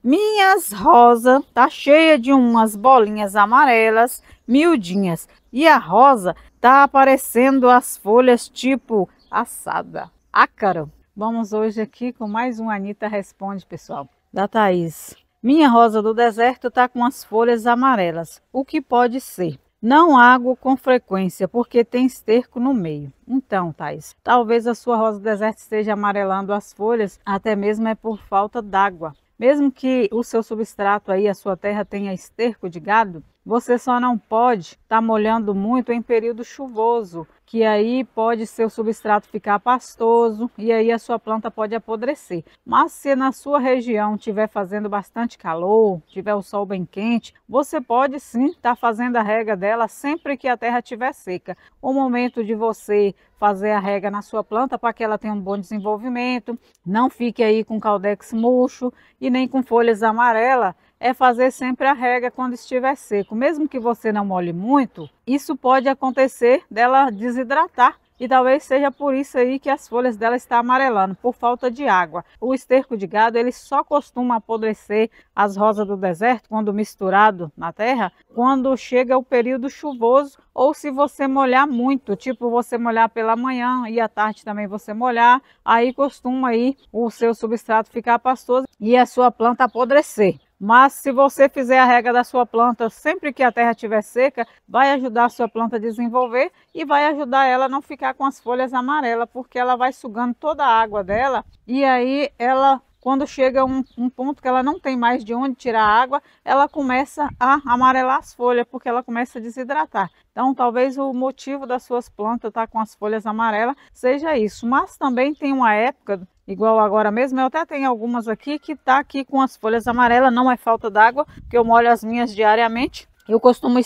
Minhas rosas tá cheia de umas bolinhas amarelas, miudinhas. E a rosa tá aparecendo as folhas tipo assada. Ácaro. Vamos hoje aqui com mais um Anitta Responde, pessoal, da Thaís. Minha rosa do deserto tá com as folhas amarelas. O que pode ser? Não ago com frequência, porque tem esterco no meio. Então, Thaís, talvez a sua rosa do deserto esteja amarelando as folhas, até mesmo é por falta d'água. Mesmo que o seu substrato aí, a sua terra tenha esterco de gado, você só não pode estar molhando muito em período chuvoso, que aí pode seu substrato ficar pastoso e aí a sua planta pode apodrecer. Mas se na sua região estiver fazendo bastante calor, tiver o sol bem quente, você pode sim estar fazendo a rega dela sempre que a terra estiver seca. O momento de você fazer a rega na sua planta para que ela tenha um bom desenvolvimento, não fique aí com caldex murcho e nem com folhas amarelas, é fazer sempre a rega quando estiver seco. Mesmo que você não molhe muito, isso pode acontecer dela desidratar. E talvez seja por isso aí que as folhas dela estão amarelando, por falta de água. O esterco de gado, ele só costuma apodrecer as rosas do deserto, quando misturado na terra, quando chega o período chuvoso, ou se você molhar muito, tipo você molhar pela manhã e à tarde também você molhar, aí costuma aí o seu substrato ficar pastoso e a sua planta apodrecer. Mas se você fizer a rega da sua planta sempre que a terra estiver seca, vai ajudar a sua planta a desenvolver e vai ajudar ela a não ficar com as folhas amarelas, porque ela vai sugando toda a água dela e aí ela, quando chega um ponto que ela não tem mais de onde tirar a água, ela começa a amarelar as folhas, porque ela começa a desidratar. Então talvez o motivo das suas plantas estar com as folhas amarelas seja isso. Mas também tem uma época, igual agora mesmo, eu até tenho algumas aqui que tá aqui com as folhas amarelas, não é falta d'água, porque eu molho as minhas diariamente. Eu costumo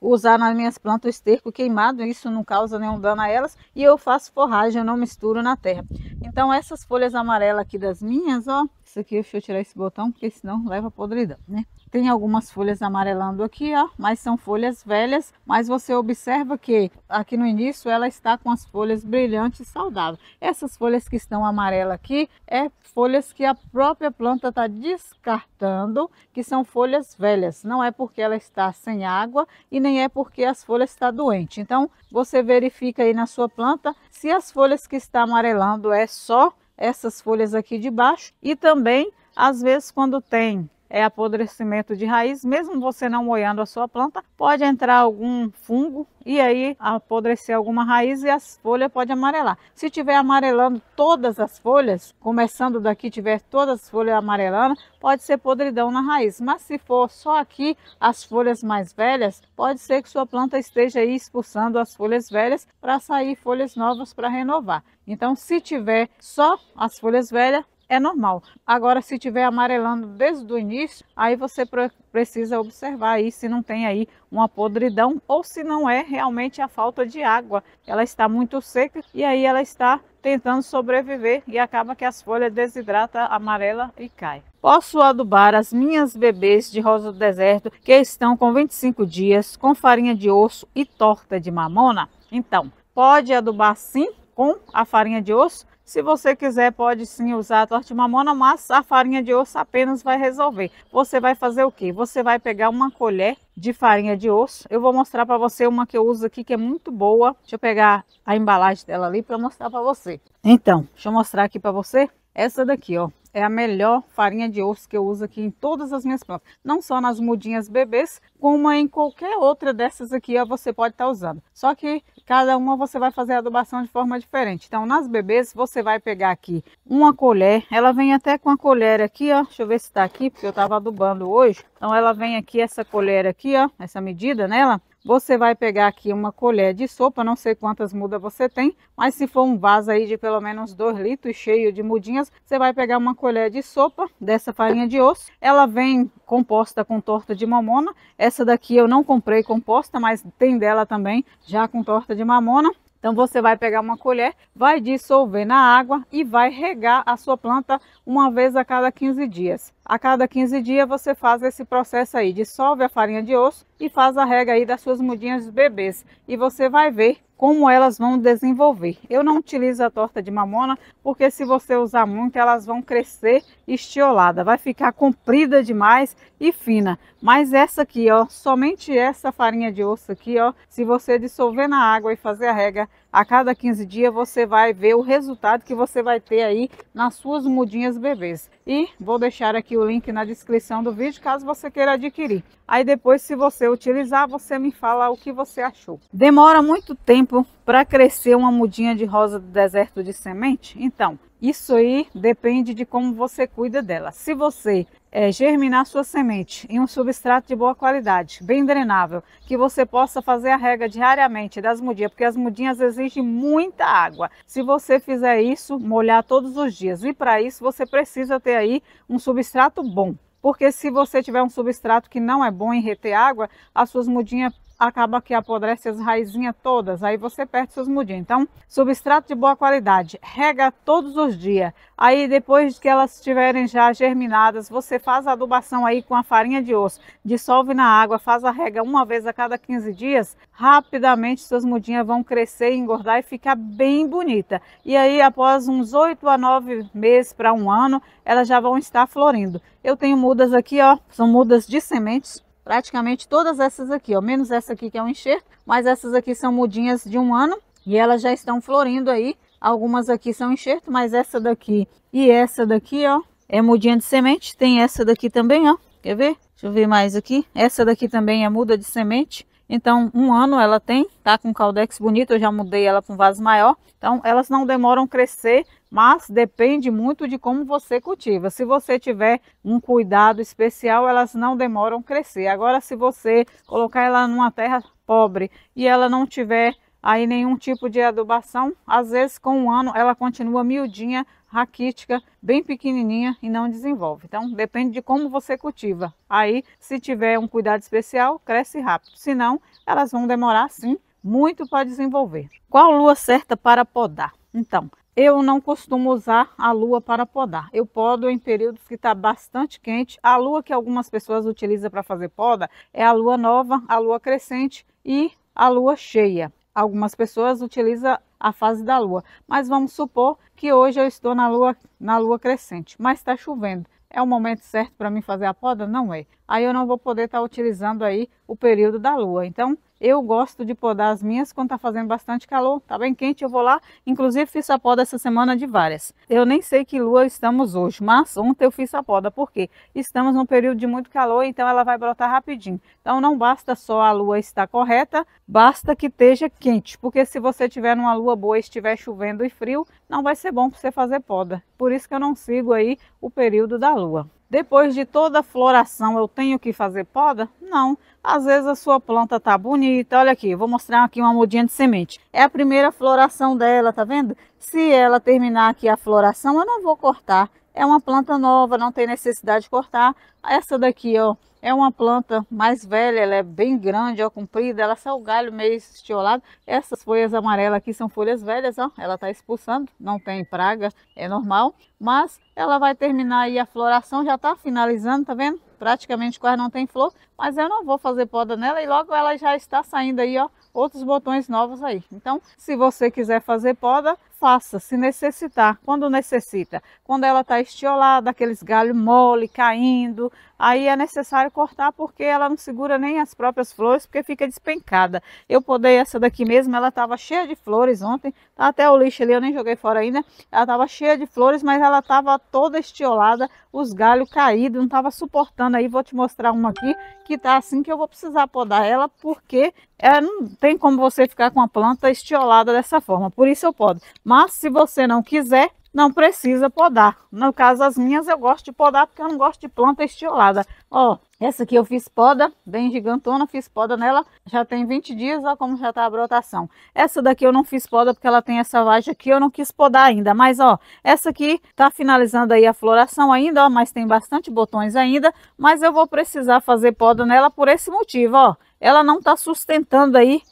usar nas minhas plantas o esterco queimado, isso não causa nenhum dano a elas, e eu faço forragem, eu não misturo na terra. Então essas folhas amarelas aqui das minhas, ó, isso aqui deixa eu tirar esse botão, porque senão leva podridão, né? Tem algumas folhas amarelando aqui, ó, mas são folhas velhas, mas você observa que aqui no início ela está com as folhas brilhantes e saudáveis. Essas folhas que estão amarelas aqui, é folhas que a própria planta está descartando, que são folhas velhas. Não é porque ela está sem água e nem é porque as folhas estão doentes. Então, você verifica aí na sua planta se as folhas que estão amarelando é só essas folhas aqui de baixo e também, às vezes, quando tem apodrecimento de raiz, mesmo você não molhando a sua planta, pode entrar algum fungo e aí apodrecer alguma raiz e as folhas podem amarelar. Se tiver amarelando todas as folhas, começando daqui, tiver todas as folhas amarelando, pode ser podridão na raiz. Mas se for só aqui as folhas mais velhas, pode ser que sua planta esteja aí expulsando as folhas velhas para sair folhas novas para renovar. Então, se tiver só as folhas velhas, é normal. Agora, se estiver amarelando desde o início, aí você precisa observar aí se não tem aí uma podridão ou se não é realmente a falta de água. Ela está muito seca e aí ela está tentando sobreviver e acaba que as folhas desidratam, amarela e cai. Posso adubar as minhas bebês de rosa do deserto que estão com 25 dias com farinha de osso e torta de mamona? Então, pode adubar sim com a farinha de osso. Se você quiser, pode sim usar a torta de mamona, mas a farinha de osso apenas vai resolver. Você vai fazer o quê? Você vai pegar uma colher de farinha de osso. Eu vou mostrar para você uma que eu uso aqui que é muito boa. Deixa eu pegar a embalagem dela ali para mostrar para você. Então, deixa eu mostrar aqui para você. Essa daqui, ó, é a melhor farinha de osso que eu uso aqui em todas as minhas plantas. Não só nas mudinhas bebês, como em qualquer outra dessas aqui, ó, você pode estar usando. Só que cada uma você vai fazer a adubação de forma diferente. Então, nas bebês, você vai pegar aqui uma colher. Ela vem até com a colher aqui, ó. Deixa eu ver se está aqui, porque eu estava adubando hoje. Então, ela vem aqui, essa colher aqui, ó, essa medida nela. Você vai pegar aqui uma colher de sopa, não sei quantas mudas você tem, mas se for um vaso aí de pelo menos 2 litros cheio de mudinhas, você vai pegar uma colher de sopa dessa farinha de osso. Ela vem composta com torta de mamona. Essa daqui eu não comprei composta, mas tem dela também já com torta de mamona. Então você vai pegar uma colher, vai dissolver na água e vai regar a sua planta uma vez a cada 15 dias. A cada 15 dias você faz esse processo aí, dissolve a farinha de osso e faz a rega aí das suas mudinhas de bebês. E você vai ver como elas vão desenvolver. Eu não utilizo a torta de mamona, porque se você usar muito, elas vão crescer estiolada, vai ficar comprida demais e fina. Mas essa aqui, ó, somente essa farinha de osso aqui, ó, se você dissolver na água e fazer a rega a cada 15 dias, você vai ver o resultado que você vai ter aí nas suas mudinhas bebês. E vou deixar aqui o link na descrição do vídeo, caso você queira adquirir. Aí depois, se você utilizar, você me fala o que você achou. Demora muito tempo para crescer uma mudinha de rosa do deserto de semente? Então, isso aí depende de como você cuida dela. Se você germinar sua semente em um substrato de boa qualidade, bem drenável, que você possa fazer a rega diariamente das mudinhas, porque as mudinhas exigem muita água. Se você fizer isso, molhar todos os dias, e para isso você precisa ter aí um substrato bom. Porque se você tiver um substrato que não é bom em reter água, as suas mudinhas acaba que apodrece as raizinhas todas, aí você perde suas mudinhas. Então, substrato de boa qualidade, rega todos os dias. Aí depois que elas estiverem já germinadas, você faz a adubação aí com a farinha de osso, dissolve na água, faz a rega uma vez a cada 15 dias, rapidamente suas mudinhas vão crescer, engordar e ficar bem bonita. E aí após uns 8 a 9 meses para um ano, elas já vão estar florindo. Eu tenho mudas aqui, ó, são mudas de sementes. Praticamente todas essas aqui, ó, menos essa aqui que é um enxerto, mas essas aqui são mudinhas de um ano e elas já estão florindo aí. Algumas aqui são enxerto, mas essa daqui e essa daqui, ó, é mudinha de semente. Tem essa daqui também, ó, quer ver? Deixa eu ver mais aqui. Essa daqui também é muda de semente. Então, um ano ela tem, tá com caldex bonito, eu já mudei ela para um vaso maior. Então, elas não demoram a crescer, mas depende muito de como você cultiva. Se você tiver um cuidado especial, elas não demoram a crescer. Agora, se você colocar ela numa terra pobre e ela não tiver aí nenhum tipo de adubação, às vezes com um ano ela continua miudinha, raquítica, bem pequenininha e não desenvolve. Então depende de como você cultiva. Aí se tiver um cuidado especial, cresce rápido. Se não, elas vão demorar sim muito para desenvolver. Qual lua certa para podar? Então, eu não costumo usar a lua para podar. Eu podo em períodos que está bastante quente. A lua que algumas pessoas utilizam para fazer poda é a lua nova, a lua crescente e a lua cheia. Algumas pessoas utilizam a fase da lua, mas vamos supor que hoje eu estou na lua crescente, mas está chovendo. É o momento certo para mim fazer a poda? Não é. Aí eu não vou poder estar utilizando aí o período da lua. Então, eu gosto de podar as minhas quando está fazendo bastante calor, tá bem quente, eu vou lá. Inclusive fiz a poda essa semana de várias. Eu nem sei que lua estamos hoje, mas ontem eu fiz a poda, porque estamos num período de muito calor, então ela vai brotar rapidinho. Então não basta só a lua estar correta, basta que esteja quente, porque se você tiver numa lua boa e estiver chovendo e frio, não vai ser bom para você fazer poda. Por isso que eu não sigo aí o período da lua. Depois de toda a floração, eu tenho que fazer poda? Não. Às vezes a sua planta tá bonita. Olha aqui, vou mostrar aqui uma mudinha de semente. É a primeira floração dela, tá vendo? Se ela terminar aqui a floração, eu não vou cortar. É uma planta nova, não tem necessidade de cortar. Essa daqui, ó, é uma planta mais velha, ela é bem grande, ó, comprida, ela só o galho meio estiolado. Essas folhas amarelas aqui são folhas velhas, ó, ela tá expulsando, não tem praga, é normal. Mas ela vai terminar aí a floração, já tá finalizando, tá vendo? Praticamente quase não tem flor, mas eu não vou fazer poda nela e logo ela já está saindo aí, ó, outros botões novos aí. Então, se você quiser fazer poda, faça, se necessitar. Quando necessita? Quando ela está estiolada, aqueles galhos mole caindo, aí é necessário cortar porque ela não segura nem as próprias flores, porque fica despencada. Eu podei essa daqui mesmo, ela estava cheia de flores ontem, tá até o lixo ali, eu nem joguei fora ainda. Ela estava cheia de flores, mas ela estava toda estiolada, os galhos caídos, não estava suportando aí. Vou te mostrar uma aqui que tá assim, que eu vou precisar podar ela, porque não tem como você ficar com a planta estiolada dessa forma, por isso eu podo. Mas se você não quiser, não precisa podar. No caso, as minhas eu gosto de podar porque eu não gosto de planta estiolada. Ó, essa aqui eu fiz poda, bem gigantona, fiz poda nela, já tem 20 dias, ó como já tá a brotação. Essa daqui eu não fiz poda porque ela tem essa vagem aqui, eu não quis podar ainda. Mas ó, essa aqui tá finalizando aí a floração ainda, ó, mas tem bastante botões ainda. Mas eu vou precisar fazer poda nela por esse motivo, ó. Ela não está sustentando aí,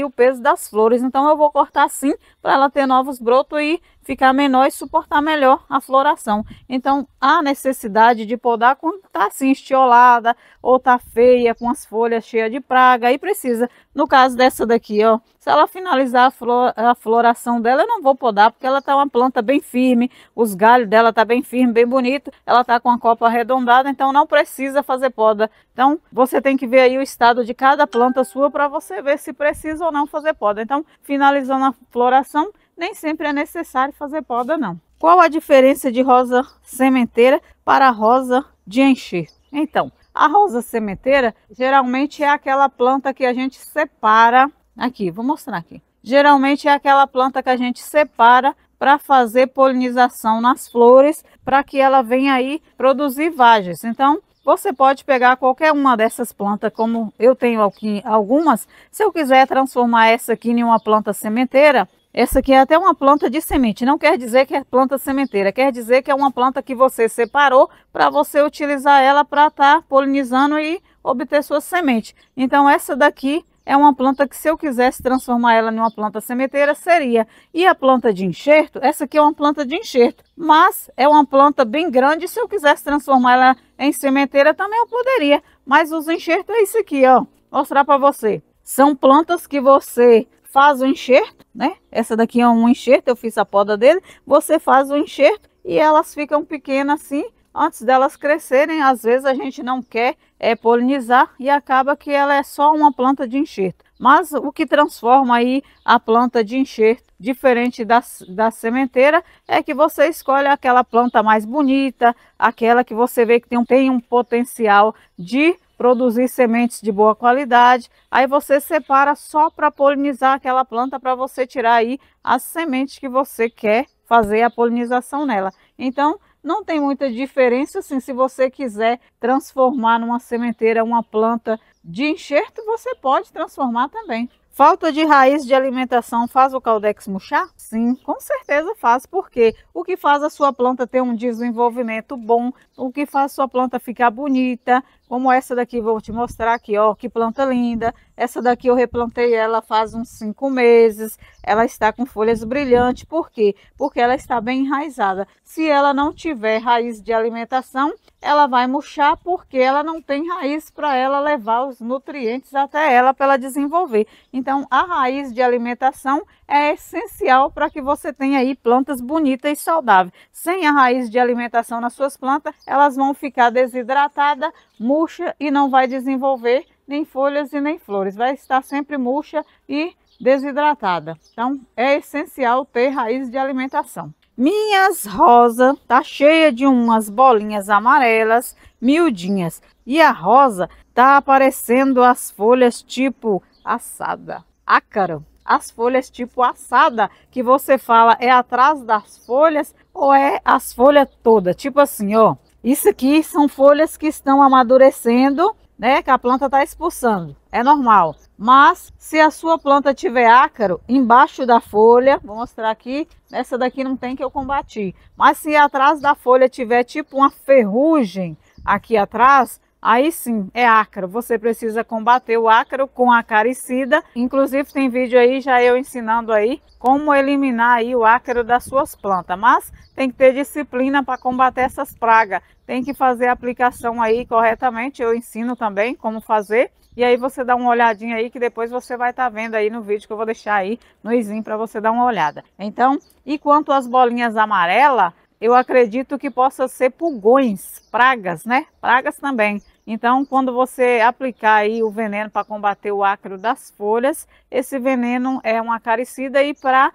o peso das flores. Então eu vou cortar assim para ela ter novos brotos e ficar menor e suportar melhor a floração. Então, há necessidade de podar quando está assim estiolada ou está feia, com as folhas cheias de praga, aí precisa. No caso dessa daqui, ó, se ela finalizar a floração dela, eu não vou podar, porque ela tá uma planta bem firme, os galhos dela tá bem firme, bem bonito, ela tá com a copa arredondada, então não precisa fazer poda. Então, você tem que ver aí o estado de cada planta sua para você ver se precisa ou não fazer poda. Então, finalizando a floração, nem sempre é necessário fazer poda, não. Qual a diferença de rosa sementeira para a rosa de enxerto? Então, a rosa sementeira geralmente é aquela planta que a gente separa. Aqui, vou mostrar aqui. Geralmente é aquela planta que a gente separa para fazer polinização nas flores, para que ela venha aí produzir vagens. Então, você pode pegar qualquer uma dessas plantas, como eu tenho aqui algumas. Se eu quiser transformar essa aqui em uma planta sementeira, essa aqui é até uma planta de semente, não quer dizer que é planta sementeira, quer dizer que é uma planta que você separou para você utilizar ela para estar polinizando e obter sua semente. Então essa daqui é uma planta que se eu quisesse transformar ela em uma planta sementeira, seria. E a planta de enxerto, essa aqui é uma planta de enxerto, mas é uma planta bem grande, se eu quisesse transformar ela em sementeira também eu poderia. Mas os enxertos é isso aqui, ó, mostrar para você. São plantas que você faz o enxerto, né? Essa daqui é um enxerto, eu fiz a poda dele. Você faz o enxerto e elas ficam pequenas assim. Antes delas crescerem, às vezes a gente não quer polinizar e acaba que ela é só uma planta de enxerto. Mas o que transforma aí a planta de enxerto, diferente da sementeira, é que você escolhe aquela planta mais bonita, aquela que você vê que tem um potencial de produzir sementes de boa qualidade. Aí você separa só para polinizar aquela planta, para você tirar aí as sementes que você quer fazer a polinização nela. Então, não tem muita diferença assim, se você quiser transformar numa sementeira uma planta de enxerto, você pode transformar também. Falta de raiz de alimentação faz o Caudex murchar? Sim, com certeza faz, porque o que faz a sua planta ter um desenvolvimento bom, o que faz a sua planta ficar bonita, como essa daqui, vou te mostrar aqui, ó, que planta linda. Essa daqui eu replantei ela faz uns 5 meses, ela está com folhas brilhantes. Por quê? Porque ela está bem enraizada. Se ela não tiver raiz de alimentação, ela vai murchar, porque ela não tem raiz para ela levar os nutrientes até ela para ela desenvolver. Então, a raiz de alimentação é essencial para que você tenha aí plantas bonitas e saudáveis. Sem a raiz de alimentação nas suas plantas, elas vão ficar desidratadas, murcha e não vai desenvolver nem folhas e nem flores. Vai estar sempre murcha e desidratada. Então, é essencial ter raiz de alimentação. Minhas rosas tá cheia de umas bolinhas amarelas, miudinhas. E a rosa tá aparecendo as folhas tipo assada, ácaro. As folhas tipo assada, que você fala é atrás das folhas ou é as folhas todas? Tipo assim, ó. Isso aqui são folhas que estão amadurecendo, né? Que a planta está expulsando. É normal. Mas se a sua planta tiver ácaro embaixo da folha, vou mostrar aqui, essa daqui não tem, que eu combati. Mas se atrás da folha tiver tipo uma ferrugem aqui atrás, aí sim é ácaro. Você precisa combater o ácaro com acaricida. Inclusive tem vídeo aí já eu ensinando aí como eliminar aí o ácaro das suas plantas. Mas tem que ter disciplina para combater essas pragas. Tem que fazer a aplicação aí corretamente. Eu ensino também como fazer. E aí você dá uma olhadinha aí, que depois você vai estar vendo aí no vídeo que eu vou deixar aí no izinho para você dar uma olhada. Então, e quanto às bolinhas amarelas, eu acredito que possa ser pulgões, pragas, né? Pragas também. Então, quando você aplicar aí o veneno para combater o ácaro das folhas, esse veneno é um acaricida, e para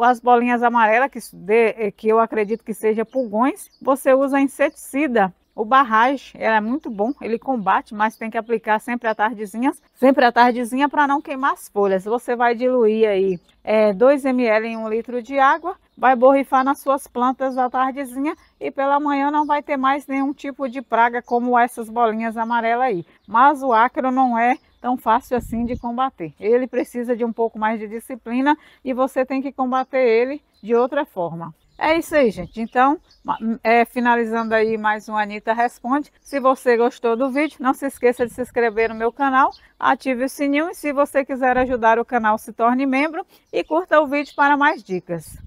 as bolinhas amarelas, que eu acredito que seja pulgões, você usa inseticida. O Barrage, é muito bom, ele combate, mas tem que aplicar sempre à tardezinha para não queimar as folhas. Você vai diluir aí 2 ml em 1 litro de água, vai borrifar nas suas plantas à tardezinha e pela manhã não vai ter mais nenhum tipo de praga como essas bolinhas amarelas aí. Mas o ácaro não é tão fácil assim de combater. Ele precisa de um pouco mais de disciplina e você tem que combater ele de outra forma. É isso aí, gente. Então, finalizando aí mais um Anita Responde. Se você gostou do vídeo, não se esqueça de se inscrever no meu canal, ative o sininho e se você quiser ajudar o canal, se torne membro e curta o vídeo para mais dicas.